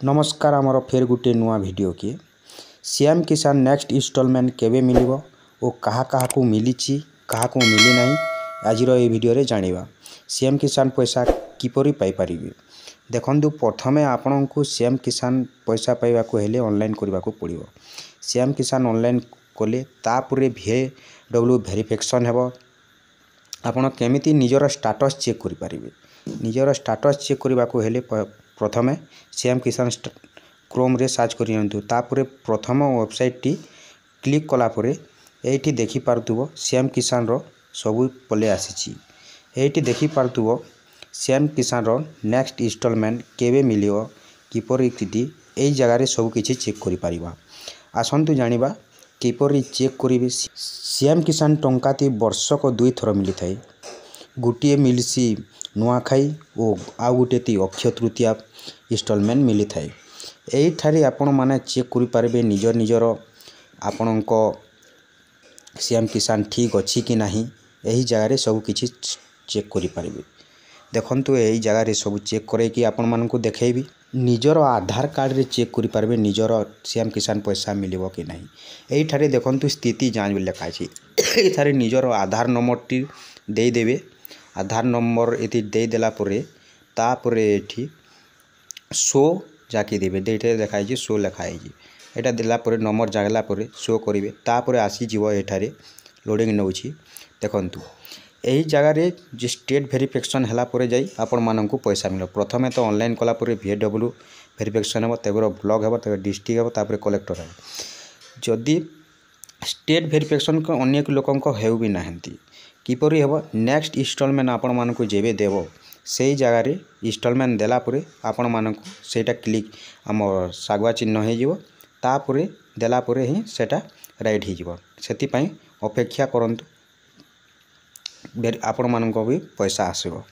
नमस्कार आमर फेर गोटे नुआ वीडियो के सीएम किसान नेक्स्ट इंस्टॉलमेंट केबे मिलिबो ओ कहा कहा को मिली कहा को मिली नहीं आज ये वीडियो रे जानिबा। सीएम किसान पैसा किपरि पाई परिबे देखंतु प्रथमे आपन को सीएम किसान पैसा पाइबा को हेले ऑनलाइन करबा को पड़िबो। सीएम किसान ऑनलाइन कोले तापुरे VW वेरिफिकेशन हेबो। आपन केमिति निजर स्टेटस चेक करि परिबे। निजर स्टेटस चेक करबा को हेले प्रथमे सीएम किसान क्रोम रे सर्च करियंतु तापुरे प्रथम वेबसाइट टी क्लिक कला परे एठी देखि पारतुबो सीएम किसान रो सबु पले आसीची। एठी देखि पारतुबो सीएम किसान रो नेक्स्ट इंस्टॉलमेंट केबे मिलियो किपरि किति एई जगह रे सब किछि चेक करि परिबा। आसंतु जानिबा किपरि चेक करिवे। सीएम किसान टंका ती वर्षक 2 थर मिली थाई। गुटिए मिलसी नुआखाई और आउ गुटे ती अक्षय तृतीया इंस्टॉलमेंट मिली थाई। एई थारी आपण माने चेक करि पारबे निजर निजर आपणको सीएम किसान ठीक अछि कि नाही एही जगह रे सब किछि चेक करि पारबे। देखंतु एही जगह रे सब चेक करे कि आपण मानन को देखेबी। निजर आधार कार्ड रे चेक करि पारबे निजर सीएम किसान पैसा मिलिबो कि नाही। एही थारे देखंतु स्थिति जांच लिखा अछि। एही थारे निजर आधार नंबर टी दे देबे। आधार नंबर एति दे देला परे तापरे एठी शो जाके देबे। डेटे देखाई जे शो लिखाई जे एटा देला परे नंबर जागला परे शो करिवे तापरे आसी जीवो एठारे लोडिंग नउछि। देखंतु एही जगह रे जे स्टेट वेरिफिकेशन हला परे जाई आपण मानन को पैसा मिलो। प्रथमे तो ऑनलाइन कला परे VW वेरिफिकेशन हेबो तेबर ब्लॉक हेबो तेबर डिस्ट्रिक्ट हेबो तापरे कलेक्टर हेबो। जदी स्टेट वेरिफिकेशन को अनेक लोकन को हेउ भी नाहंती किपरि हेबो नेक्स्ट इंस्टॉलमेंट आपण मानन को जेबे देबो सेही जगह रे इंस्टॉलमेंट देला परे आपण मानन को सेटा क्लिक हमर सागवा चिन्ह हे जिवो तापरे देला परे ही सेटा राइट हे जिवो। सेति पई अपेक्षा करंतु आपण मानन को भी पैसा आसीबो।